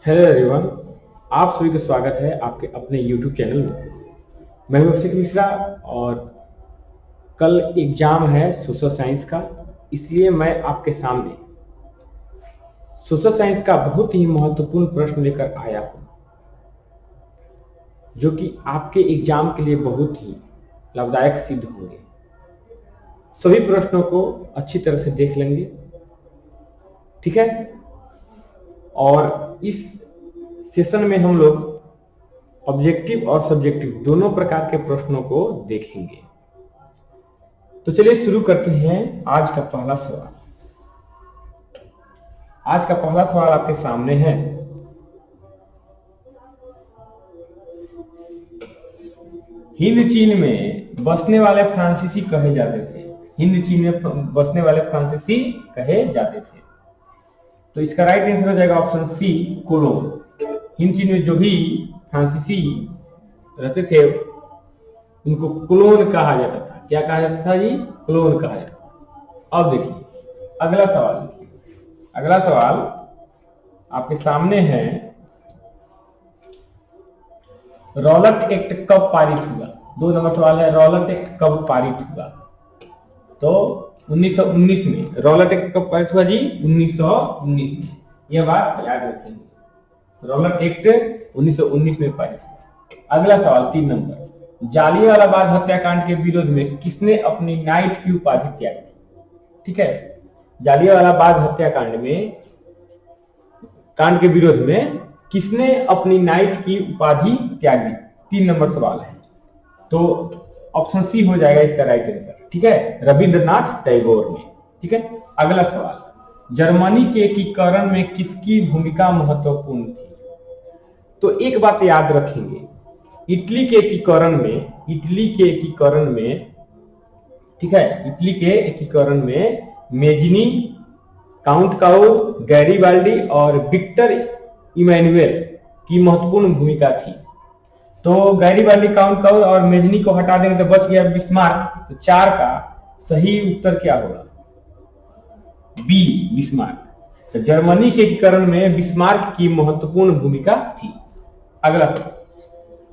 Hello everyone. आप सभी का स्वागत है आपके अपने YouTube चैनल में। मैं हूं अभिषेक मिश्रा और कल एग्जाम है सोशल साइंस का, इसलिए मैं आपके सामने सोशल साइंस का बहुत ही महत्वपूर्ण प्रश्न लेकर आया हूं, जो कि आपके एग्जाम के लिए बहुत ही लाभदायक सिद्ध होंगे। सभी प्रश्नों को अच्छी तरह से देख लेंगे, ठीक है। और इस सेशन में हम लोग ऑब्जेक्टिव और सब्जेक्टिव दोनों प्रकार के प्रश्नों को देखेंगे। तो चलिए शुरू करते हैं आज का पहला सवाल। आज का पहला सवाल आपके सामने है, हिंद चीन में बसने वाले फ्रांसीसी कहे जाते थे। हिंद चीन में बसने वाले फ्रांसीसी कहे जाते थे। तो इसका राइट आंसर हो जाएगा ऑप्शन सी, कोलोन। हिंद चीन में जो भी फ्रांसीसी रहते थे उनको कोलोन कहा जाता था। क्या कहा जाता था जी? कोलोन कहा जाता था। अब देखिए अगला सवाल। अगला सवाल आपके सामने है, रॉलेट एक्ट कब पारित हुआ? 2 नंबर सवाल है, रॉलेट एक्ट कब पारित हुआ? तो 1919 में। रॉलेट एक्ट कब पारित हुआ जी? 1919 में। यह बात याद रखेंगे, रॉलेट एक्ट 1919 में पारित हुआ। अगला सवाल 3 नंबर, जालियांवाला बाग हत्याकांड के विरोध में किसने अपनी नाइट की उपाधि त्यागी? ठीक है, जालियांवाला बाग हत्याकांड के विरोध में किसने अपनी नाइट की उपाधि त्यागी? 3 नंबर सवाल है, तो ऑप्शन सी हो जाएगा इसका राइट आंसर। ठीक है, रविंद्रनाथ टैगोर ने। ठीक है, अगला सवाल, जर्मनी के एकीकरण में किसकी भूमिका महत्वपूर्ण थी? तो एक बात याद रखेंगे, इटली के एकीकरण में ठीक है, इटली के एकीकरण में मेजनी, काउंट काउर, गैरीबाल्डी और विक्टर इमैनुअल की महत्वपूर्ण भूमिका थी। तो गैरीबाल्डी, काउंट काउर और मेजनी को हटा देंगे तो बच गया बिस्मार्क। तो 4 का सही उत्तर क्या होगा? B, Bismarck. तो जर्मनी के एकीकरण में बिस्मार्क की महत्वपूर्ण भूमिका थी। अगला सवाल,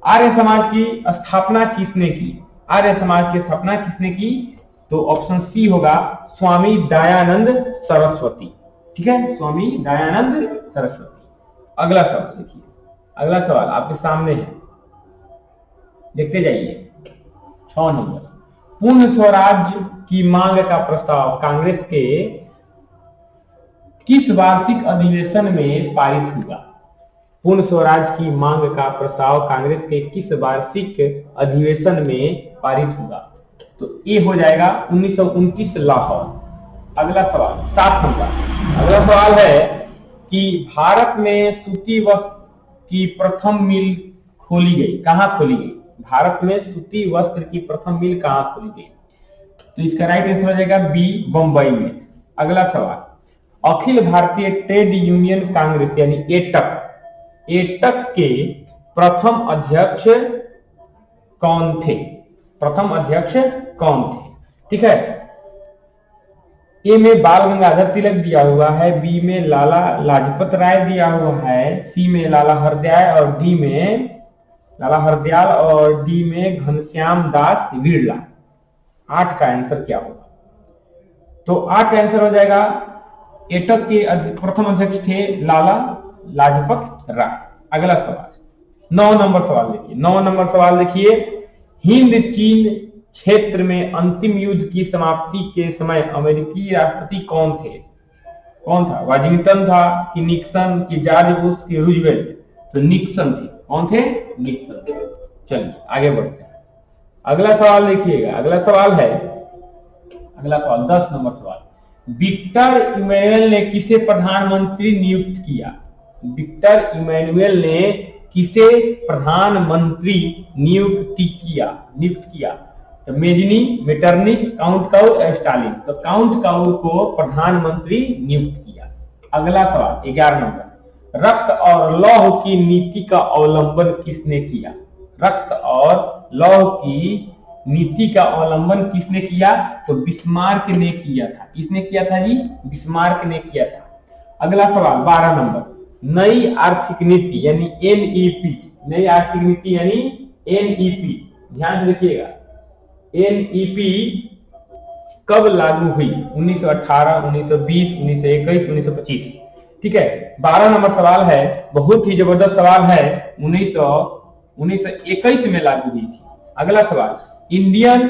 आर्य समाज की स्थापना किसने की? आर्य समाज की स्थापना किसने की? तो ऑप्शन सी होगा, स्वामी दयानंद सरस्वती। ठीक है, स्वामी दयानंद सरस्वती। अगला सवाल देखिए, अगला सवाल आपके सामने है, देखते जाइए। 6 नंबर, पूर्ण स्वराज की मांग का प्रस्ताव कांग्रेस के किस वार्षिक अधिवेशन में पारित हुआ? पूर्ण स्वराज की मांग का प्रस्ताव कांग्रेस के किस वार्षिक अधिवेशन में पारित हुआ? तो ये हो जाएगा 1929 लाहौर। अगला सवाल 7 नंबर। अगला सवाल है कि भारत में सूती वस्त्र की प्रथम मिल खोली गई, कहां खोली गई? भारत में सूती वस्त्र की प्रथम मिल कहां खोली गई? तो इसका राइट आंसर हो जाएगा बी, बंबई में। अगला सवाल, अखिल भारतीय ट्रेड यूनियन कांग्रेस यानी एटक के प्रथम अध्यक्ष कौन थे? प्रथम अध्यक्ष कौन थे? ठीक है, ए में बाल गंगाधर तिलक दिया हुआ है, बी में लाला लाजपत राय दिया हुआ है, सी में लाला हरदयाल और डी में घनश्याम दास बिरला। 8 का आंसर क्या होगा? तो 8 का आंसर हो जाएगा, एटक के प्रथम अध्यक्ष थे लाला लाजपत राय। अगला सवाल 9 नंबर सवाल देखिए। 9 नंबर सवाल देखिए, हिंद चीन क्षेत्र में अंतिम युद्ध की समाप्ति के समय अमेरिकी राष्ट्रपति कौन थे? कौन था? वाशिंगटन था कि निक्सन कि जॉर्ज बुश कि रूजवेल्ट? तो निक्सन थे। कौन थे? निक्सन थे। चलिए आगे बढ़ते हैं। अगला सवाल देखिएगा। अगला सवाल 10 नंबर सवाल, विक्टर इमैनुअल ने किसे प्रधानमंत्री नियुक्त किया? विक्टर इमैनुअल ने किसे प्रधानमंत्री नियुक्त किया? तो Mazzini, Metternich, count Cavour, Stalin. तो काउंट काउर को प्रधानमंत्री नियुक्त किया। अगला सवाल 11 नंबर, रक्त और लौह की नीति का अवलंबन किसने किया? रक्त और लौह की नीति का अवलंबन किसने किया? तो बिस्मार्क ने किया था। किसने किया था जी? बिस्मार्क ने किया था। अगला सवाल 12 नंबर, नई आर्थिक नीति यानी एनईपी, नई आर्थिक नीति यानी एनईपी, ध्यान से देखिएगा, एनईपी कब लागू हुई? 1918, 1920, 1921, 1925। ठीक है। 12 नंबर सवाल है, बहुत ही जबरदस्त सवाल है, 1921 में लागू हुई थी। अगला सवाल, इंडियन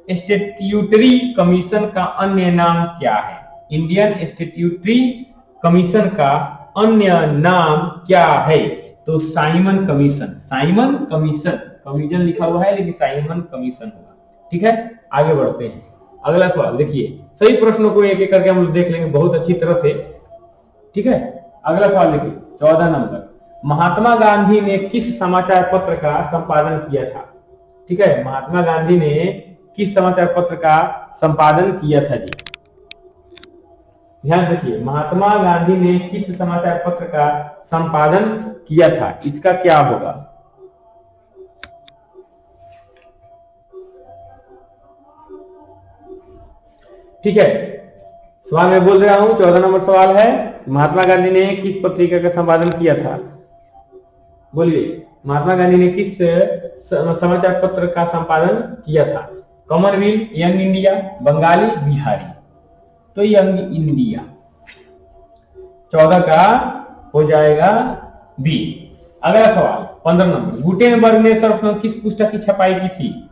स्टैट्यूटरी कमीशन का अन्य नाम क्या है? इंडियन स्टैट्यूटरी कमीशन का अन्य नाम क्या है? तो Simon commission, Simon commission, commission लिखा हुआ है लेकिन साइमन कमीशन होगा। ठीक है, आगे बढ़ते हैं। अगला सवाल देखिए, सही प्रश्नों को एक एक करके हम देख लेंगे बहुत अच्छी तरह से। ठीक है, अगला सवाल देखिए 14 नंबर, महात्मा गांधी ने किस समाचार पत्र का संपादन किया था? ठीक है, महात्मा गांधी ने किस समाचार पत्र का संपादन किया था जी? ध्यान रखिए, महात्मा गांधी ने किस समाचार पत्र का संपादन किया था, इसका क्या होगा? ठीक है, सवाल मैं बोल रहा हूं, 14 नंबर सवाल है, महात्मा गांधी ने किस पत्रिका का संपादन किया था? बोलिए, महात्मा गांधी ने किस समाचार पत्र का संपादन किया था? Commonwealth, young India, Bengali, Bihari? तो यंग इंडिया 14 का हो जाएगा बी। अगला सवाल 15 नंबर, गुटेनबर्ग ने सर्वप्रथम किस पुस्तक की छपाई की थी?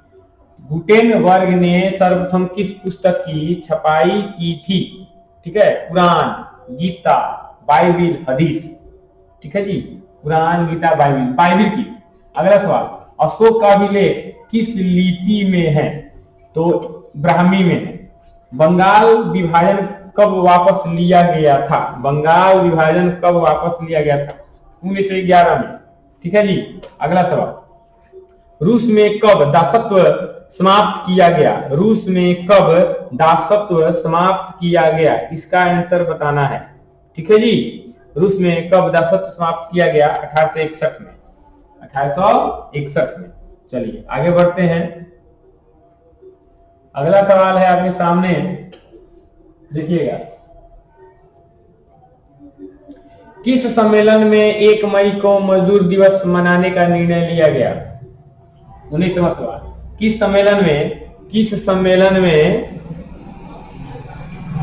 गुटेनबर्ग ने सर्वप्रथम किस पुस्तक की छपाई की थी? ठीक है, कुरान, गीता, बाइबिल, हदीस। ठीक है जी, कुरान, गीता, बाइबिल, बाइबिल की। अगला सवाल, अशोक का अभिलेख किस लिपि में है? तो ब्राह्मी में है। बंगाल विभाजन कब वापस लिया गया था? बंगाल विभाजन कब वापस लिया गया था? 1911 में। ठीक है जी। अगला सवाल, रूस में कब दासत्व समाप्त किया गया? रूस में कब दासत्व समाप्त किया गया? इसका आंसर बताना है। ठीक है जी, रूस में कब दासत्व समाप्त किया गया? 1861 में, 1861 में। चलिए आगे बढ़ते हैं। अगला सवाल है आपके सामने, देखिएगा, किस सम्मेलन में 1 मई को मजदूर दिवस मनाने का निर्णय लिया गया? 19 नंबर सवाल, किस सम्मेलन में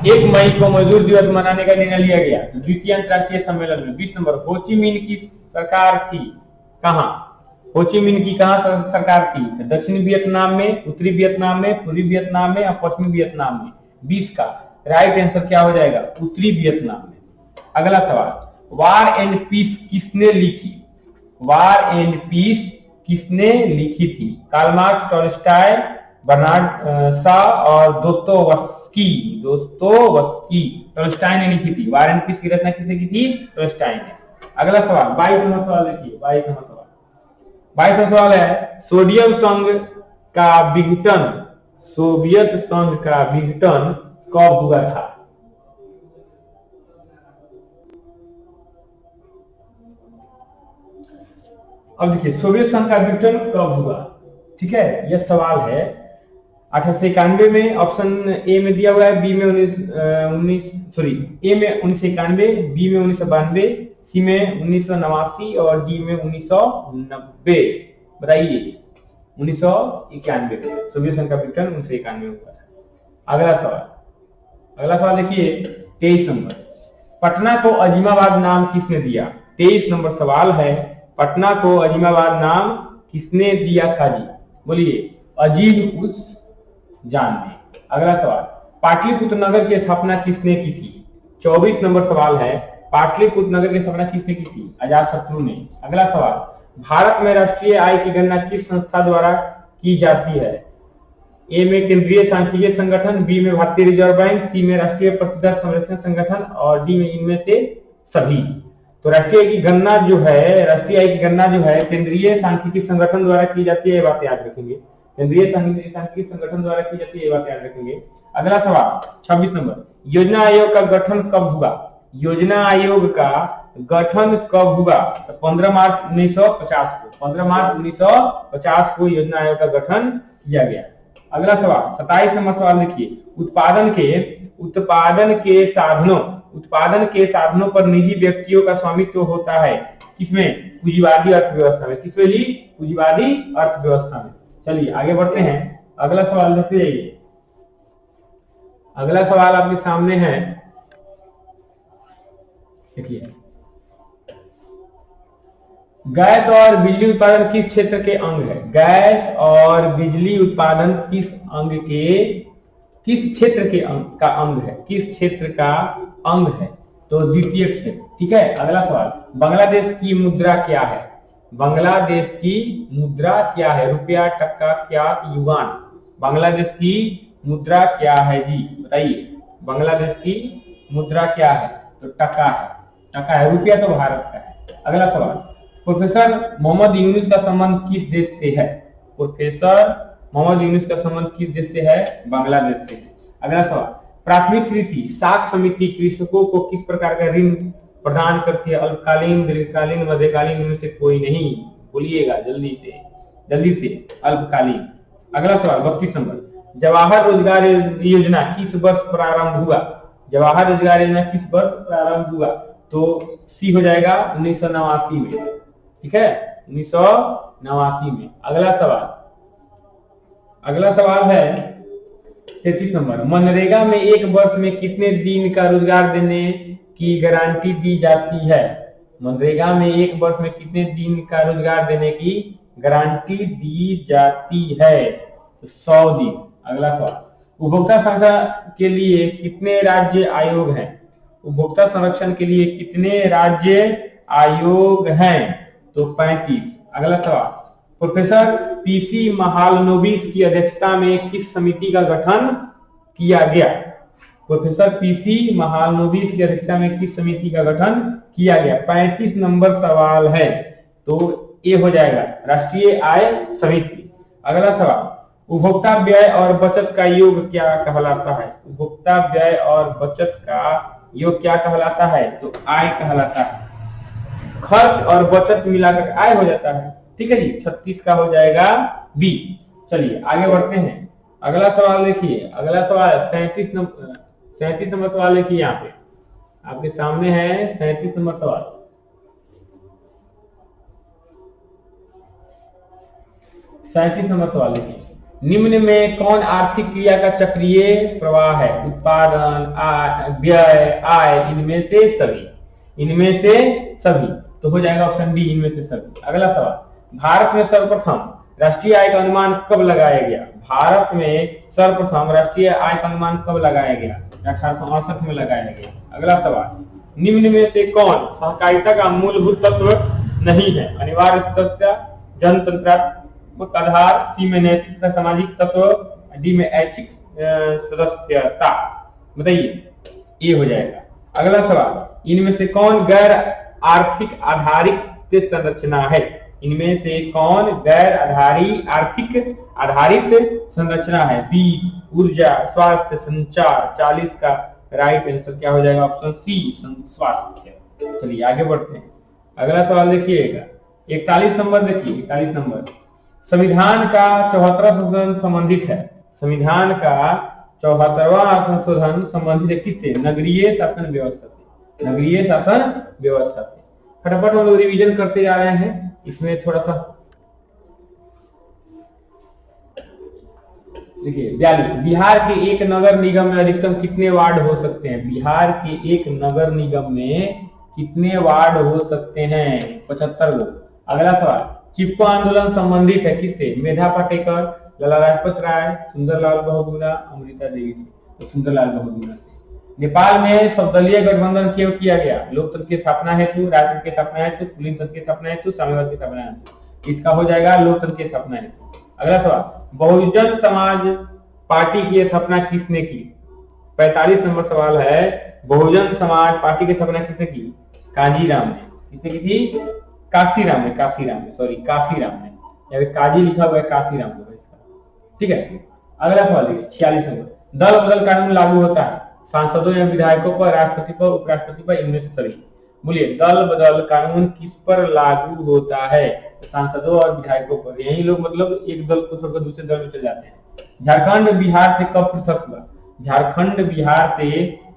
1 मई को मजदूर दिवस मनाने का निर्णय लिया गया? द्वितीय अंतर्राष्ट्रीय सम्मेलन में। 20 नंबर, हो ची मिन्ह की सरकार थी कहां? हो ची मिन्ह की कहां सरकार थी? दक्षिणी वियतनाम में, उत्तरी वियतनाम में, पूर्वी वियतनाम में और पश्चिमी वियतनाम में? 20 का राइट आंसर क्या हो जाएगा? उत्तरी वियतनाम में। अगला सवाल, वार एंड पीस किसने लिखी? वार एंड पीस किसने लिखी थी? Karl Marx, Tolstoy, Bernard Shaw और दोस्तोवस्की। टॉलस्टॉय ने लिखी थी। वार एंड पीस की रचना किसने की थी? टॉलस्टॉय ने। अगला सवाल 22 नंबर सवाल देखिए, 22 नंबर सवाल। 22 नंबर सवाल है, सोडियम संघ का विघटन, सोवियत संघ का विघटन कब हुआ था? अब देखिए, सोवियत संघ का विघटन कब हुआ? ठीक है, यह सवाल है 1891 में, ऑप्शन ए में दिया हुआ है, बी में ए में 1991, बी में 1992, सी में 1989 और डी में 1990। बताइए, 1991 में सोवियत संघ का विघटन 1991 में हुआ था। अगला सवाल देखिए 23 नंबर, पटना को अजीमाबाद नाम किसने दिया? 23 नंबर सवाल है, पटना को अजीमाबाद नाम किसने दिया था जी? बोलिए, अजीम उस जान ने। अगला सवाल, पाटलिपुत्र नगर की स्थापना किसने की थी? 24 नंबर सवाल है, पाटलिपुत्र नगर की स्थापना किसने की थी? अजातशत्रु ने। अगला सवाल, भारत में राष्ट्रीय आय की गणना किस संस्था द्वारा की जाती है? ए में केंद्रीय सांख्यिकीय संगठन, बी में भारतीय रिजर्व बैंक, सी में राष्ट्रीय प्रतिदर संरक्षण संगठन और डी में इनमें से सभी। तो राष्ट्रीय आय की गणना जो है केंद्रीय सांख्यिकी संगठन द्वारा की जाती है, ये बात याद रखेंगे। केंद्रीय सांख्यिकी संगठन द्वारा की जाती है, ये बात याद रखेंगे। अगला सवाल 26 नंबर, योजना आयोग का गठन कब हुआ? योजना आयोग का गठन कब हुआ? तो 15 मार्च 1950 को, 15 मार्च 1950 को योजना आयोग का गठन किया गया। अगला सवाल 27 नंबर सवाल देखिए, उत्पादन के साधनों उत्पादन के साधनों पर निजी व्यक्तियों का स्वामित्व होता है। किसमें? पूंजीवादी अर्थव्यवस्था में। किसमें जी? पूंजीवादी अर्थव्यवस्था में। चलिए आगे बढ़ते हैं, अगला सवाल देखते जाइए। अगला सवाल आपके सामने है, देखिए, गैस और बिजली उत्पादन किस क्षेत्र के अंग है? गैस और बिजली उत्पादन किस क्षेत्र के अंग का अंग है? किस क्षेत्र का अंग है? तो द्वितीय क्षेत्र। ठीक है। अगला सवाल, बांग्लादेश की मुद्रा क्या है? बांग्लादेश की मुद्रा क्या है? रुपया, टका, क्या, युआन? बांग्लादेश की मुद्रा क्या है जी? बताइए। बांग्लादेश की मुद्रा क्या है? तो टका है। टका है। रुपया तो भारत का है। अगला सवाल, प्रोफेसर मोहम्मद यूनुस का संबंध किस देश से है? प्रोफेसर मोहम्मद यूनुस का संबंध किस देश से है? बांग्लादेश से है। अगला सवाल, प्राथमिक कृषि साख समिति कृषकों को किस प्रकार का ऋण प्रदान करती है? अल्पकालीन, दीर्घकालीन, मध्यकालीन, इनमें से कोई नहीं। बोलिएगा जल्दी से अल्पकालीन। अगला सवाल 32 नंबर, जवाहर रोजगार योजना किस वर्ष प्रारंभ हुआ? जवाहर रोजगार योजना किस वर्ष प्रारंभ हुआ? तो सी हो जाएगा 1989 में। ठीक है, 1989 में। अगला सवाल है 33 नंबर, मनरेगा में एक वर्ष में कितने दिन का रोजगार देने की गारंटी दी जाती है? मनरेगा में एक वर्ष में कितने दिन का रोजगार देने की गारंटी दी जाती है? 100 दिन। अगला सवाल, उपभोक्ता संरक्षण के लिए कितने राज्य आयोग हैं? उपभोक्ता संरक्षण के लिए कितने राज्य आयोग हैं? तो 35। अगला सवाल, प्रोफेसर पीसी महालनोबिस की अध्यक्षता में किस समिति का गठन किया गया? प्रोफेसर पीसी महालनोबिस की अध्यक्षता में किस समिति का गठन किया गया? 35 नंबर सवाल है, तो ये हो जाएगा राष्ट्रीय आय समिति। अगला सवाल, उपभोक्ता व्यय और बचत का योग क्या कहलाता है? उपभोक्ता व्यय और बचत का योग क्या कहलाता है? तो आय कहलाता है। खर्च और बचत मिलाकर आय हो जाता है। ठीक है जी, 36 का हो जाएगा बी। चलिए आगे बढ़ते हैं, अगला सवाल देखिए। अगला सवाल 37 नंबर सवाल देखिए, यहाँ पे आपके सामने है 37 नंबर सवाल। 37 नंबर सवाल देखिए, निम्न में कौन आर्थिक क्रिया का चक्रीय प्रवाह है? उत्पादन, व्यय, आय, इनमें से सभी। तो हो जाएगा ऑप्शन डी, इनमें से सभी। अगला सवाल, भारत में सर्वप्रथम राष्ट्रीय आय का अनुमान कब लगाया गया? भारत में सर्वप्रथम राष्ट्रीय आय का अनुमान कब लगाया गया? 1868 में लगाया गया। अगला सवाल, निम्न में से कौन सहकारिता का मूलभूत तत्व नहीं है? अनिवार्य सदस्य, जनतंत्रात्मक आधार, सी में नैतिक तथा सामाजिक तत्व, डी में ऐच्छिक सदस्यता। बताइए, ये हो जाएगा। अगला सवाल, इनमें से कौन गैर आर्थिक आधारित संरचना है? इनमें से कौन गैर आर्थिक आधारित संरचना है? बी ऊर्जा, स्वास्थ्य, संचार। 40 का राइट आंसर क्या हो जाएगा? ऑप्शन सी, स्वास्थ्य। चलिए आगे बढ़ते हैं, अगला सवाल देखिएगा 41 नंबर। देखिए 41 नंबर, संविधान का 74वां संशोधन संबंधित है। संविधान का 74वां संशोधन संबंधित है किससे? नगरीय शासन व्यवस्था से। नगरीय शासन व्यवस्था से। फटाफट हम लोग रिवीजन करते जा रहे हैं, इसमें थोड़ा सा देखिए। 42, बिहार के एक नगर निगम में अधिकतम कितने वार्ड हो सकते हैं? बिहार के एक नगर निगम में कितने वार्ड हो सकते हैं? 75 गो। अगला सवाल, चिपको आंदोलन संबंधित है किससे? मेधा पाटेकर, लाला लाजपत राय, सुंदरलाल बहुगुणा, अमृता देवी से। तो सुंदरलाल बहुगुणा से। नेपाल में सर्वदलीय गठबंधन क्यों किया गया? लोकतंत्र की स्थापना हेतु, राजतंत्र की स्थापना हेतु, पुलिस तंत्र की स्थापना हेतु, साम्यवाद की स्थापना हेतु। इसका हो जाएगा लोकतंत्र की स्थापना हेतु। अगला सवाल, बहुजन समाज पार्टी की स्थापना किसने की? 45 नंबर सवाल है, बहुजन समाज पार्टी की स्थापना किसने की? काजीराम ने। किसने की थी? काशीराम ने। काशीराम ने। यहाँ काजी लिखा हुआ है, काशीराम होगा इसका। ठीक है। अगला सवाल देखिए 46 नंबर, दल बदल कानून लागू होता है सांसदों या विधायकों पर, राष्ट्रपति पर, उपराष्ट्रपति पर, इनमें से सभी। बोलिए, दल बदल कानून किस पर लागू होता है? सांसदों और विधायकों पर। यही लोग मतलब एक दल को छोड़कर दूसरे दल में चले जाते हैं। झारखंड बिहार से कब पृथक हुआ? झारखंड बिहार से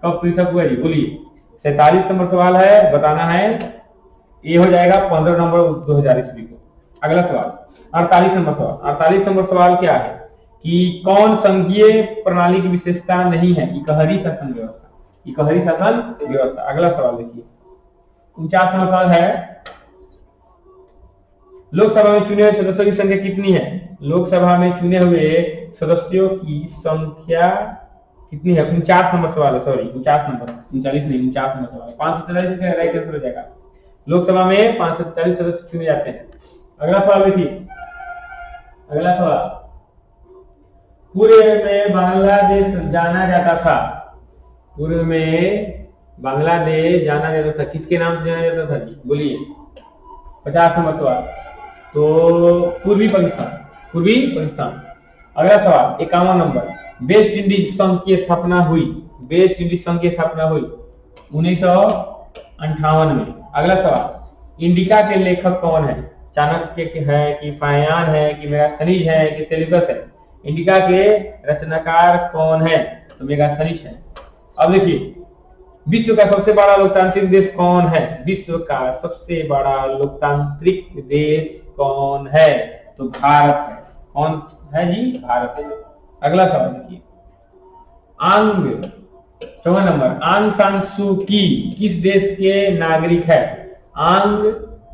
कब पृथक हुआ जी? बोलिए, 47 नंबर सवाल है, बताना है। ये हो जाएगा 15 नंबर 2000 ईस्वी को। अगला सवाल 48 नंबर सवाल। 48 नंबर सवाल क्या है कि कौन संघीय प्रणाली की विशेषता नहीं है? इकहरी शासन व्यवस्था, इकहरी शासन व्यवस्था। अगला सवाल देखिए 49 नंबर सवाल है, लोकसभा में चुने हुए सदस्यों की संख्या कितनी है? लोकसभा में चुने हुए सदस्यों की संख्या कितनी है? 49 नंबर सवाल है, सॉरी 49 नंबर, 39 नहीं 49 नंबर सवाल। 543 का राइट आंसर हो जाएगा। लोकसभा में 543 सदस्य चुने जाते हैं। अगला सवाल देखिए, अगला सवाल, पूर्व में बांग्लादेश जाना जाता था, पूर्व में बांग्लादेश जाना जाता था, किसके नाम से जाना जाता था जी? बोलिए। 50 नंबर सवाल, तो पूर्वी पाकिस्तान, पूर्वी पाकिस्तान। अगला सवाल 51 नंबर, वेस्ट इंडीज संघ की स्थापना हुई, वेस्ट इंडीज संघ की स्थापना हुई 1958 में। अगला सवाल, इंडिका के लेखक कौन है? चाणक्य है कि फाहियान है कि मेगास्थनीज है कि सेल्यूकस है? इंडिका के रचनाकार कौन है? तो मेगास्थनीज है। अब देखिए, विश्व का सबसे बड़ा लोकतांत्रिक देश कौन है? विश्व का सबसे बड़ा लोकतांत्रिक देश कौन है? तो भारत है। कौन है जी? भारत है। अगला सवाल देखिए, आंग 54 नंबर, आंग सान सू की किस देश के नागरिक है? आंग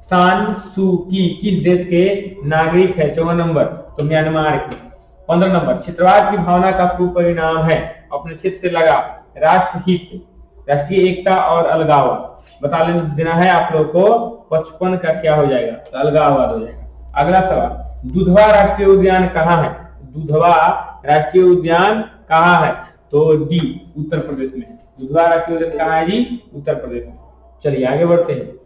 सान सू की किस देश के नागरिक है? 54 नंबर, तो म्यांमार के। 15 नंबर, क्षेत्रवाद की भावना का पूर्व परिणाम है, अपने क्षेत्र से लगा, राष्ट्रहित, राष्ट्रीय एकता और अलगाववाद। बता देना है आप लोग को। 55 का क्या हो जाएगा? तो अलगाववाद हो जाएगा। अगला सवाल, दुधवा राष्ट्रीय उद्यान कहाँ है? दुधवा राष्ट्रीय उद्यान कहाँ है? तो डी, उत्तर प्रदेश में। दुधवा राष्ट्रीय उद्यान कहाँ है जी? उत्तर प्रदेश में। चलिए आगे बढ़ते हैं।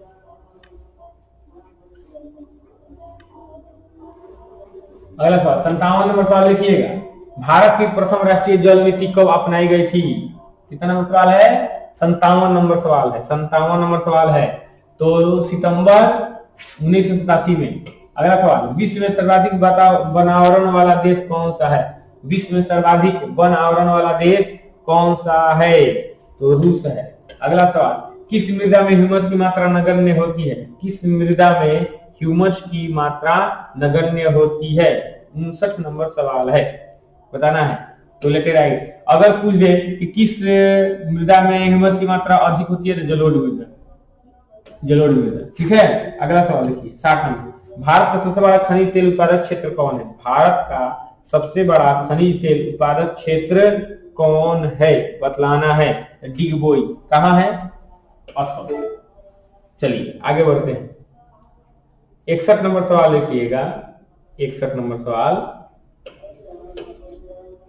अगला सवाल 57 नंबर सवाल लिखिएगा, भारत की प्रथम राष्ट्रीय जल नीति कब अपनाई गई थी? कितना नंबर सवाल है? 57 नंबर सवाल है, 57 नंबर सवाल है। तो सितंबर 1987 में। अगला सवाल, विश्व में सर्वाधिक वन आवरण वाला देश कौन सा है? विश्व में सर्वाधिक वन आवरण वाला देश कौन सा है? तो रूस है। अगला सवाल, किस मृदा में ह्यूमस की मात्रा नगण्य होती है? किस मृदा में ह्यूमस की मात्रा नगण्य होती है? 59 नंबर सवाल है, बताना है। तो लेटे राइट। अगर पूछ दे कि किस मृदा में ह्यूमस की मात्रा अधिक होती है, तो जलोढ़ मृदा, जलोढ़ मृदा। ठीक है। अगला सवाल देखिए 60 नंबर, भारत का सबसे बड़ा खनिज तेल उत्पादक क्षेत्र कौन है? भारत का सबसे बड़ा खनिज तेल उत्पादक क्षेत्र कौन है? बतलाना है। डिगबोई कहाँ है? असम। चलिए आगे बढ़ते हैं। 61 नंबर सवाल देखिएगा, 61 नंबर सवाल,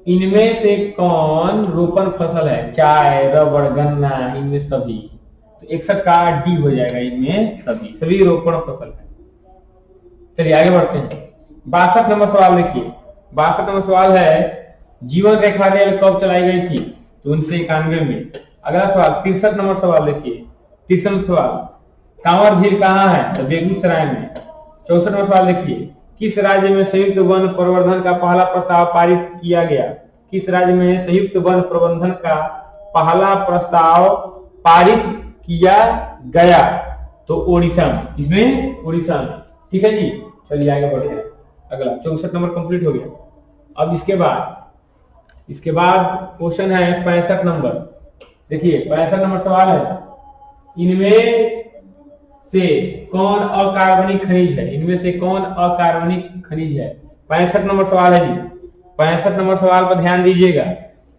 इनमें से कौन रोपण फसल है? चाय, रबड़, गन्ना, इनमें सभी। तो 61 का डी हो जाएगा, इनमें सभी, सभी रोपण फसल है। चलिए आगे बढ़ते हैं। 62 नंबर सवाल देखिए, 62 नंबर सवाल है, जीवन रेखा रेल कब चलाई गई थी? तो 1991 में। अगला सवाल 63 नंबर सवाल देखिए, 63 नंबर सवाल, कांवर झील कहाँ है? तो बेगूसराय में। 64 नंबर सवाल देखिए, किस राज्य में संयुक्त वन प्रवर्धन का पहला प्रस्ताव पारित किया गया? किस राज्य में संयुक्त वन प्रबंधन का पहला प्रस्ताव पारित किया गया? तो ओडिशा में। इसमें ओडिशा में। ठीक है जी। चलिए आगे बढ़ते हैं। अगला 64 नंबर कंप्लीट हो गया। अब इसके बाद क्वेश्चन है 65 नंबर। देखिए 65 नंबर सवाल है, इनमें से कौन अकार्बनिक खनिज है? इनमें से कौन अकार्बनिक खनिज है? 65 नंबर सवाल है जी। 65 नंबर सवाल पर ध्यान दीजिएगा।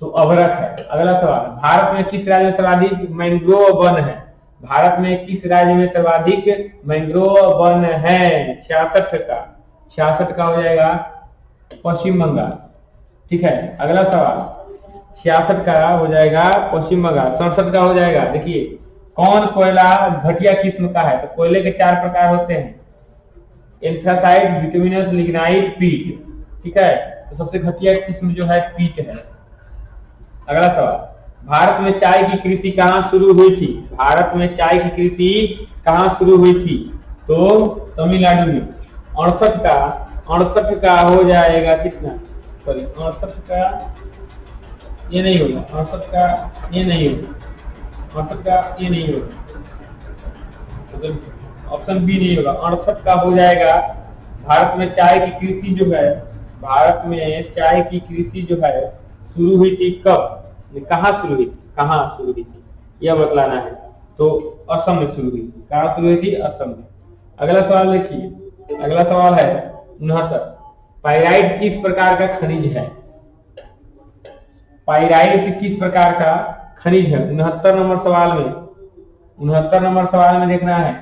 तो अभ्रक है। अगला सवाल, भारत में किस राज्य में सर्वाधिक मैंग्रोव वन है? भारत में किस राज्य में सर्वाधिक मैंग्रोव वन है? 66 का हो जाएगा पश्चिम बंगाल। ठीक है। अगला सवाल 66 का हो जाएगा पश्चिम बंगाल। 67 का हो जाएगा, देखिए कौन कोयला घटिया किस्म का है? तो कोयले के 4 प्रकार होते हैं, एंथ्रासाइट, बिटुमिनस, लिग्नाइट, पीट। ठीक है। तो सबसे घटिया किस्म जो है पीट है। अगला सवाल, भारत में चाय की कृषि कहाँ शुरू हुई थी? भारत में चाय की कृषि कहाँ शुरू हुई थी? तो तमिलनाडु में। 68 का हो जाएगा कितना? सॉरी 68 का ये नहीं होगा, 68 का ये नहीं होगा, 68 का ये नहीं होगा, ऑप्शन बी नहीं होगा। 68 का हो जाएगा भारत में चाय की कृषि जो है, भारत में चाय की कृषि जो है शुरू हुई थी कब, कहाँ शुरू हुई थी, कहाँ शुरू हुई थी यह बतलाना है। तो असम में शुरू हुई थी। कहाँ शुरू हुई थी? असम में। अगला सवाल देखिए, अगला सवाल है 69। पाइराइट किस प्रकार का खनिज है? पाइराइट किस प्रकार का खनिज है? 69 नंबर सवाल में, 69 नंबर सवाल में देखना है,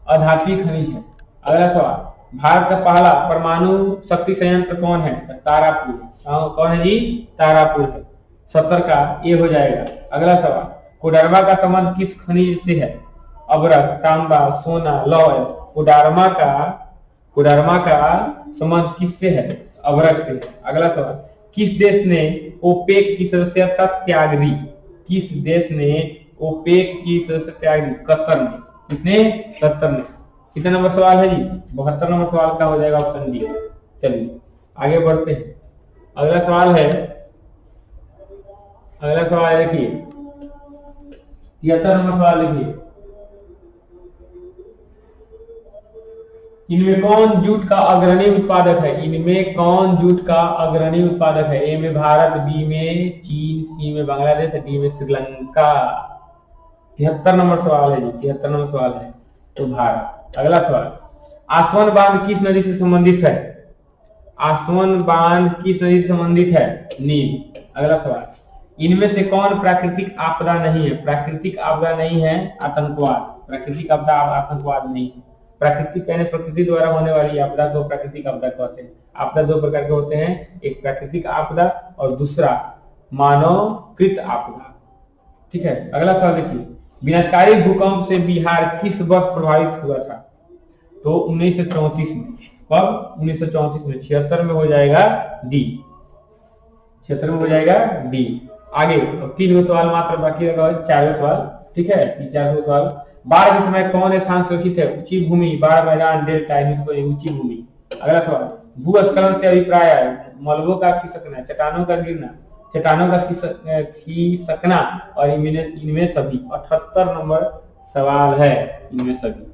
अधातुई खनिज है। अगला सवाल, भारत का पहला परमाणु शक्ति संयंत्र कौन है? तारापुर। कौन है जी? तारापुर है। 70 का ये हो जाएगा। अगला सवाल, कोडरमा का संबंध किस खनिज से है? अभ्रक, तांबा, सोना, लौह। कोडरमा का संबंध किससे है? अभ्रक से। अगला सवाल, किस देश ने ओपेक की सदस्यता त्याग दी? किस देश ने ओपेक की सदस्यता त्याग दी? कतर ने। किसने? कतर ने। कितने नंबर सवाल है जी? 72 नंबर सवाल का हो जाएगा ऑप्शन डी। चलिए आगे बढ़ते हैं। अगला सवाल है, अगला सवाल देखिए 73 नंबर सवाल देखिए, इनमें कौन जूट का अग्रणी उत्पादक है? इनमें कौन जूट का अग्रणी उत्पादक है? ए में भारत, बी में चीन, सी में बांग्लादेश, डी में श्रीलंका। 73 नंबर सवाल है जी, 73 नंबर सवाल है तो भारत। अगला सवाल, आसवन बांध किस नदी से संबंधित है? आसवन बांध किस नदी से संबंधित है? नील। अगला सवाल, इनमें से कौन प्राकृतिक आपदा नहीं है? प्राकृतिक आपदा नहीं है आतंकवाद। प्राकृतिक आपदा आतंकवाद नहीं है। प्राकृतिक यानी प्रकृति द्वारा होने वाली आपदा को प्राकृतिक आपदा कहते हैं। आपदा दो प्रकार के होते हैं, एक प्राकृतिक आपदा और दूसरा मानवकृत आपदा। ठीक है। अगला सवाल देखिए, विनाशकारी भूकंप से बिहार किस वर्ष प्रभावित हुआ था? तो 1934 में। कब? 1934 में। 76 में हो जाएगा डी। 76 में हो जाएगा डी। आगे अब 3 सवाल मात्र बाकी रहा, 4 सवाल। ठीक है, 4 सवाल। बाढ़ के समय कौन स्थान सुरक्षित है? ऊंची भूमि, बाढ़ मैदान, डेल्टा। ऊंची भूमि। अगला सवाल, भूस्खलन से अभिप्राय है? मलबों का खिसकना, चट्टानों का गिरना, चट्टानों का खिसकना और इनमें सभी। 78 नंबर सवाल है, इनमें सभी।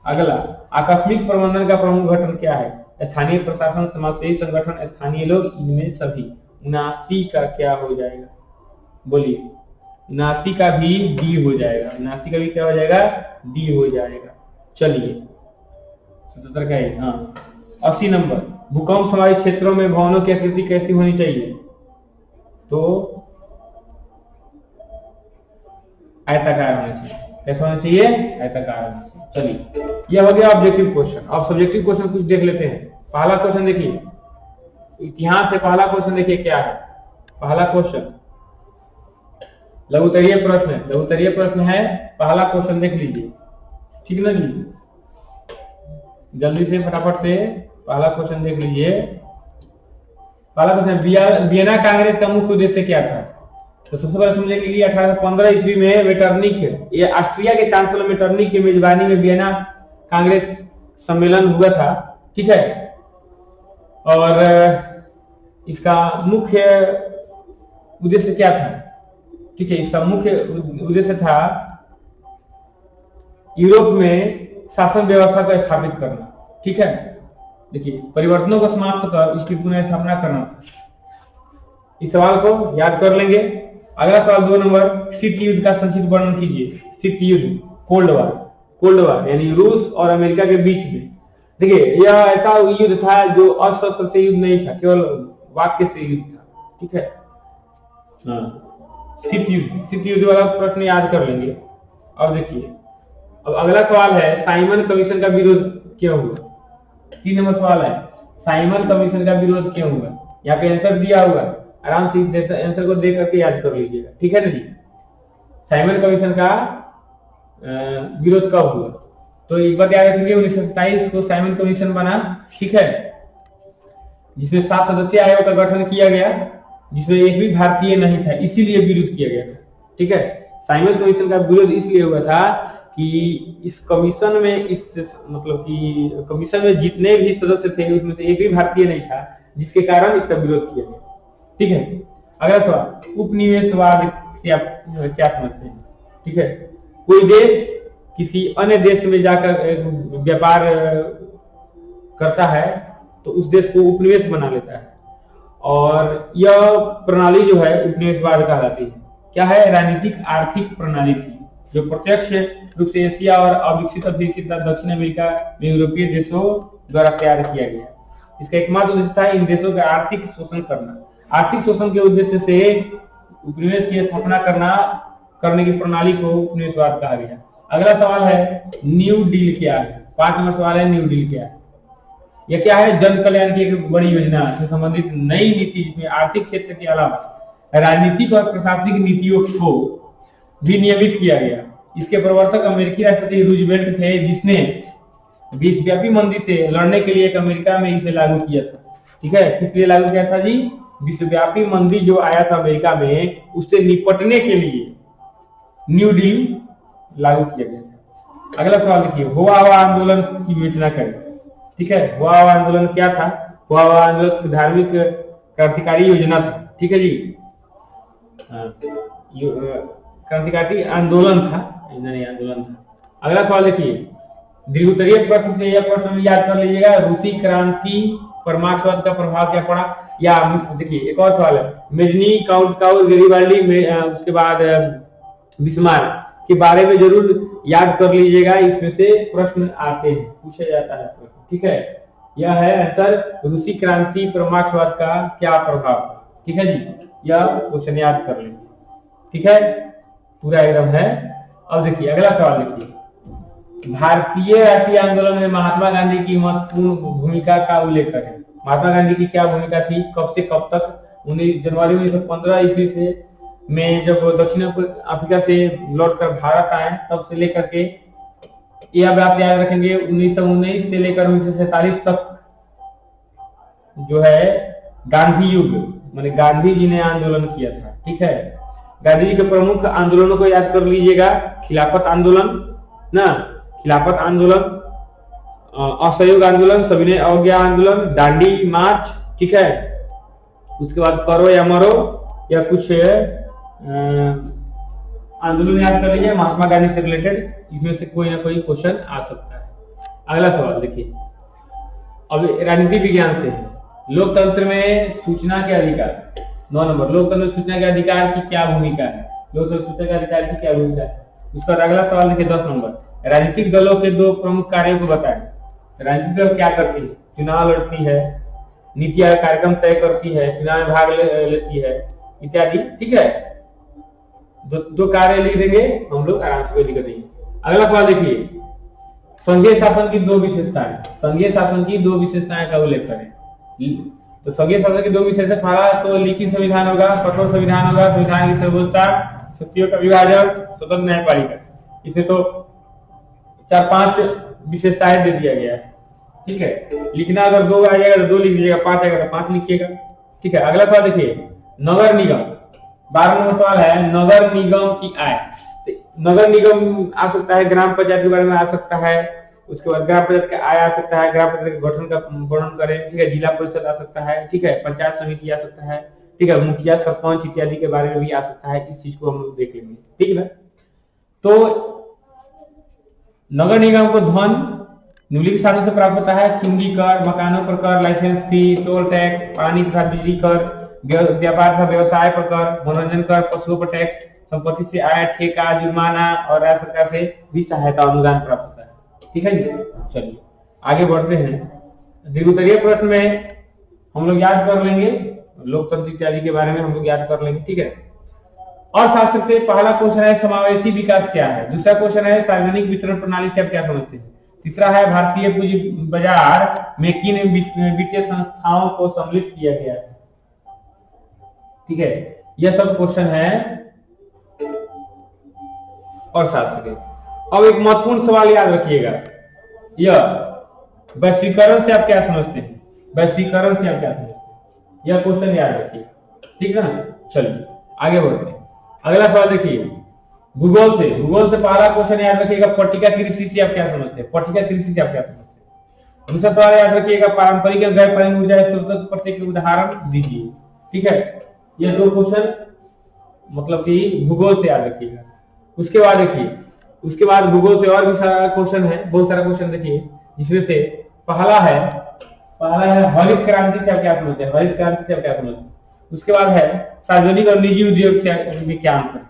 अगला, आकस्मिक प्रबंधन का प्रमुख घटक क्या है? स्थानीय प्रशासन, समाजसेवी संगठन, स्थानीय लोग, इनमें सभी। 79 का क्या हो जाएगा? बोलिए। 79 का भी डी हो जाएगा। 79 का भी क्या हो जाएगा? डी हो जाएगा। चलिए 77 का है। हाँ 80 नंबर, भूकंप हमारे क्षेत्रों में भवनों की आकृति कैसी होनी चाहिए? तो आयताकार होना चाहिए। कैसा होना चाहिए? आयताकार होना चाहिए। चलिए यह हो गया ऑब्जेक्टिव क्वेश्चन। अब सब्जेक्टिव क्वेश्चन कुछ देख लेते हैं। पहला क्वेश्चन देखिए, इतिहास से पहला क्वेश्चन देखिए क्या है। पहला क्वेश्चन लघुत्तरीय प्रश्न है, लघुत्तरीय प्रश्न है। पहला क्वेश्चन देख लीजिए, ठीक ना जी? जल्दी से फटाफट से पहला क्वेश्चन देख लीजिए। पहला क्वेश्चन, वियना कांग्रेस का मुख्य उद्देश्य क्या था? तो सबसे पहले समझेंगे कि 1815 ईस्वी में मेटरनिक, ये ऑस्ट्रिया के चांसलर मेटरनिक की मेजबानी में वियना कांग्रेस सम्मेलन हुआ था। ठीक है, और इसका मुख्य उद्देश्य क्या था? ठीक है, इसका मुख्य उद्देश्य था यूरोप में शासन व्यवस्था को स्थापित करना। ठीक है, देखिए परिवर्तनों को समाप्त कर इसकी पुनः स्थापना करना। इस सवाल को याद कर लेंगे। अगला सवाल 2 नंबर, शीत युद्ध का संक्षिप्त वर्णन कीजिए। शीत युद्ध, कोल्ड वार। कोल्ड वार यानी रूस और अमेरिका के बीच में। देखिए यह ऐसा युद्ध था जो अस्त्र से युद्ध नहीं था, केवल वाक्य से युद्ध था। ठीक है, शीत युद्ध, शीत युद्ध वाला प्रश्न याद कर लेंगे। अब देखिए, अब अगला सवाल है, साइमन कमीशन का विरोध क्यों हुआ? 3 नंबर सवाल है, साइमन कमीशन का विरोध क्यों हुआ? यहाँ पे आंसर दिया हुआ, आराम से इस आंसर को देख करके याद कर लीजिएगा। ठीक है ना जी? साइमन कमीशन का विरोध कब हुआ? तो एक बात याद रखेंगे, 1927 को साइमन कमीशन बना। ठीक है, जिसमें 7 सदस्यीय आयोग का गठन किया गया, जिसमें एक भी भारतीय नहीं था, इसीलिए विरोध किया गया था। ठीक है, साइमन कमीशन का विरोध इसलिए हुआ था कि इस कमीशन में, इस मतलब कि कमीशन में जितने भी सदस्य थे उसमें से एक भी भारतीय नहीं था, जिसके कारण इसका विरोध किया गया। ठीक है, अगला सवाल, उपनिवेशवाद से आप क्या समझते हैं? ठीक है, कोई देश किसी अन्य देश में जाकर व्यापार करता है तो उस देश को उपनिवेश बना लेता है, और यह प्रणाली जो है उपनिवेशवाद कहलाती है। क्या है? राजनीतिक आर्थिक प्रणाली थी जो प्रत्यक्ष रूप से एशिया और अविकसित अफ्रीका तथा दक्षिण अमेरिका में यूरोपीय देशों द्वारा तैयार किया गया। इसका एकमात्र उद्देश्य था इन देशों का आर्थिक शोषण करना। आर्थिक शोषण के उद्देश्य से उपनिवेश की स्थापना करने की प्रणाली को उपनिवेशवाद कहा गया। अगला सवाल है न्यू डील क्या है? 5 नंबर सवाल है न्यू डील क्या है? यह क्या है? जन कल्याण की एक बड़ी योजना से संबंधित नई नीति जिसमें आर्थिक क्षेत्र के अलावा राजनीतिक और प्रशासनिक नीतियों को भी नियमित किया गया। इसके प्रवर्तक अमेरिकी राष्ट्रपति रूजवेल्ट थे, जिसने विश्वव्यापी मंदी से लड़ने के लिए एक अमेरिका में इसे लागू किया था। ठीक है, किस लिए लागू किया था जी? विश्वव्यापी मंदी जो आया था अमेरिका में, उससे निपटने के लिए न्यू डील लागू किया गया था। अगला सवाल देखिए, हुआ आंदोलन की विवेचना करें। ठीक है, हुआ आंदोलन क्या था? हुआ आंदोलन धार्मिक क्रांतिकारी योजना था। ठीक है जी, क्रांतिकारी आंदोलन था, नहीं आंदोलन था। अगला सवाल देखिए, दीर्घोत्तरीय प्रश्न से यह प्रश्न याद कर लीजिएगा, रूसी क्रांति पर मार्क्सवाद का प्रभाव क्या पड़ा? या देखिए एक और सवाल है, मेजनी, काउंट गेरिबाल्डी में, उसके बाद बिस्मार्क के बारे में जरूर याद कर लीजिएगा, इसमें से प्रश्न आते हैं, पूछा जाता है प्रश्न। ठीक है, यह है आंसर, रूसी क्रांति पर मार्क्सवाद का क्या प्रभाव था। ठीक है जी, यह क्वेश्चन याद कर लीजिए। ठीक है, पूरा एकदम है। अब देखिए अगला सवाल देखिए, भारतीय राष्ट्रीय आंदोलन में महात्मा गांधी की महत्वपूर्ण भूमिका का उल्लेख करें। महात्मा गांधी की क्या भूमिका थी? कब से कब तक? 19 जनवरी 1915 ईस्वी से में जब दक्षिण अफ्रीका से लौटकर भारत आए तब से लेकर के, यह बात याद रखेंगे, 1919 से लेकर 1947 तक जो है गांधी युग, माने गांधी जी ने आंदोलन किया था। ठीक है, गांधी जी के प्रमुख आंदोलनों को याद कर लीजिएगा, खिलाफत आंदोलन ना, खिलाफत आंदोलन, असहयोग आंदोलन, सविनय अवज्ञा आंदोलन, दांडी मार्च। ठीक है, उसके बाद करो या मरो, या कुछ आंदोलन याद कर लीजिए महात्मा गांधी से रिलेटेड, इसमें से कोई ना कोई क्वेश्चन आ सकता है। अगला सवाल देखिए, अब राजनीति विज्ञान से है, लोकतंत्र में सूचना के अधिकार। 9 नंबर, लोकतंत्र में सूचना के अधिकार की क्या भूमिका है? लोकतंत्र सूचना के अधिकार की क्या भूमिका है? उसका अगला सवाल देखिए 10 नंबर, राजनीतिक दलों के 2 प्रमुख कार्यों को बताएं। राजनीतिक दल क्या करती है? चुनाव लड़ती है, नीति आयोग कार्यक्रम तय करती है, चुनाव में भाग लेती है, इत्यादि। ठीक है, दो कार्य लिख देंगे हम लोग, आराम से लिख देंगे। अगला सवाल देखिए, संघीय शासन की 2 विशेषताएं। संघीय शासन की 2 विशेषताएं का उल्लेख करें। तो संघीय शासन की 2 विशेषता, तो लिखित संविधान होगा, कठोर संविधान होगा, संविधान की सर्वोच्चता, शक्तियों का विभाजन, स्वतंत्र न्यायपालिका। इसमें तो 4-5 विशेषताएं दे दिया गया है। ठीक है, लिखना अगर 2 आ जाएगा तो 2 लिख लीजिएगा, 5 आएगा तो 5 लिखिएगा। ठीक है, अगला सवाल देखिए, नगर निगम। 12 नंबर सवाल है, नगर निगम की आय। नगर निगम आ सकता है, ग्राम पंचायत के बारे में आ सकता है, उसके बाद ग्राम पंचायत का आय आ सकता है, ग्राम पंचायत के गठन का वर्णन करें। ठीक है, जिला परिषद आ सकता है। ठीक है, पंचायत समिति आ सकता है। ठीक है, मुखिया, सरपंच इत्यादि के बारे में भी आ सकता है। इस चीज को हम लोग देख लेंगे। ठीक है, तो नगर निगम को धन निम्नलिखित साधनों से प्राप्त होता है, चुंगी कर, मकानों पर कर, लाइसेंस फी, टोल टैक्स, पानी तथा बिजली कर, व्यापार तथा व्यवसाय पर कर, मनोरंजन कर, पशुओं पर टैक्स, संपत्ति से आय, ठेका, जुर्माना, और राज्य सरकार से भी सहायता अनुदान प्राप्त होता है। ठीक है जी, चलिए आगे बढ़ते हैं। दीर्घोत्तरीय प्रश्न में हम लोग याद कर लेंगे, लोकतंत्र इत्यादि के बारे में हम लोग याद कर लेंगे। ठीक है, अर्थशास्त्र से पहला क्वेश्चन है, समावेशी विकास क्या है? दूसरा क्वेश्चन है, सार्वजनिक वितरण प्रणाली से आप क्या समझते हैं? तीसरा है, भारतीय पूंजी बाजार में किन वित्तीय संस्थाओं को सम्मिलित किया गया है? ठीक है, यह सब क्वेश्चन है अर्थशास्त्र के। अब एक महत्वपूर्ण सवाल याद रखिएगा, यह वैश्वीकरण से आप क्या समझते हैं? वैश्वीकरण से आप क्या समझते हैं? यह क्वेश्चन याद रखिए। ठीक है ना, चलिए आगे बढ़ते हैं। अगला सवाल देखिए, भूगोल से पहला क्वेश्चन याद रखिएगा, पट्टिका कृषि से आप क्या समझते हैं? पट्टिका कृषि से आप क्या समझते हैं? दूसरा सवाल याद रखिएगा, पारंपरिक और गैर पारंपरिक ऊर्जा स्रोत प्रत्येक उदाहरण दीजिए। ठीक है, ये 2 क्वेश्चन मतलब कि भूगोल से याद रखिएगा। उसके बाद देखिए, उसके बाद भूगोल से और भी सारा क्वेश्चन है, बहुत सारा क्वेश्चन देखिए, जिसमें से पहला है हरित क्रांति से आप क्या समझते हैं, हरित क्रांति से आप क्या समझते हैं। उसके बाद है सार्वजनिक और निजी उद्योग में क्या अंतर है,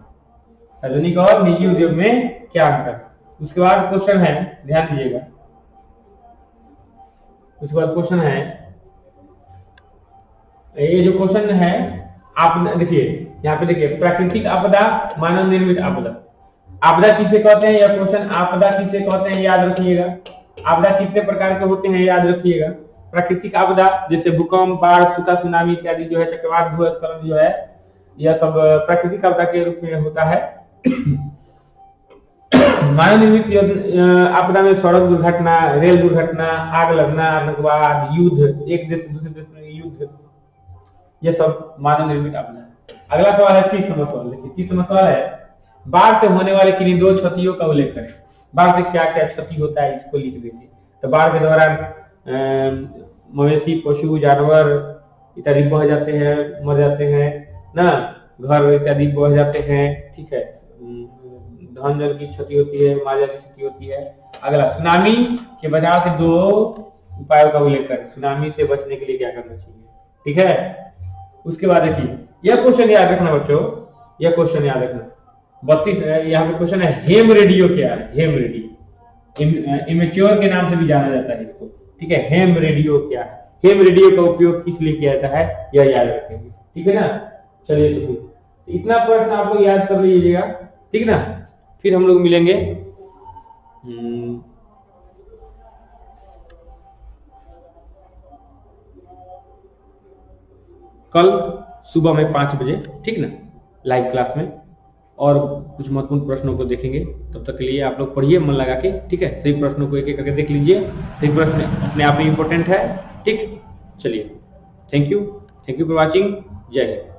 सार्वजनिक और निजी उद्योग में क्या अंतर है। उसके बाद क्वेश्चन है, ध्यान दीजिएगा, उसके बाद क्वेश्चन है, ये जो क्वेश्चन है आप देखिए, यहाँ पे देखिए, प्राकृतिक आपदा, मानव निर्मित आपदा, आपदा किसे कहते हैं, यह क्वेश्चन आपदा किसे कहते हैं याद रखिएगा। आपदा कितने प्रकार के होते हैं याद रखिएगा। प्राकृतिक आपदा जैसे भूकंप, बाढ़, सूखा, सुनामी इत्यादि जो है, चक्रवात, भूस्खलन जो है, यह सब प्राकृतिक आपदा के रूप में होता है। मानव निर्मित आपदा में सड़क दुर्घटना, रेल दुर्घटना, आग लगना, आतंकवाद, युद्ध, एक देश से दूसरे देश में युद्ध, यह सब मानव निर्मित आपदा है। अगला सवाल है 30 नंबर सवाल, देखिए 30 नंबर सवाल है, बाढ़ से होने वाले किन्हीं दो क्षतियों का उल्लेख करें। बाढ़ से क्या क्या क्षति होता है इसको लिख दीजिए। तो बाढ़ के दौरान मवेशी, पशु, जानवर इत्यादि बह जाते हैं, मर जाते हैं ना, घर इत्यादि बह जाते हैं, ठीक है, धन जल की क्षति होती है, माल जल की क्षति होती है। अगला, सुनामी के बचाव के दो उपायों का उल्लेख करें। सुनामी से बचने के लिए क्या करना चाहिए, ठीक है। उसके बाद देखिए, यह क्वेश्चन याद रखना बच्चों, यह क्वेश्चन याद रखना 32, यहाँ पे क्वेश्चन है, हेम रेडियो क्या है, हेम रेडियो, इमेच्योर के नाम से भी जाना जाता है इसको, ठीक है। हेम रेडियो क्या है, हेम रेडियो का उपयोग किस लिए किया जाता है, यह याद रखेंगे, ठीक है ना। चलिए तो इतना प्रश्न आप लोग याद कर लीजिएगा, ठीक ना। फिर हम लोग मिलेंगे कल सुबह में 5 बजे, ठीक ना, लाइव क्लास में, और कुछ महत्वपूर्ण प्रश्नों को देखेंगे। तब तक के लिए आप लोग पढ़िए मन लगा के, ठीक है। सही प्रश्नों को एक एक करके देख लीजिए, सही प्रश्न अपने आप में इंपॉर्टेंट है, ठीक। चलिए, थैंक यू फॉर वॉचिंग, जय हिंद।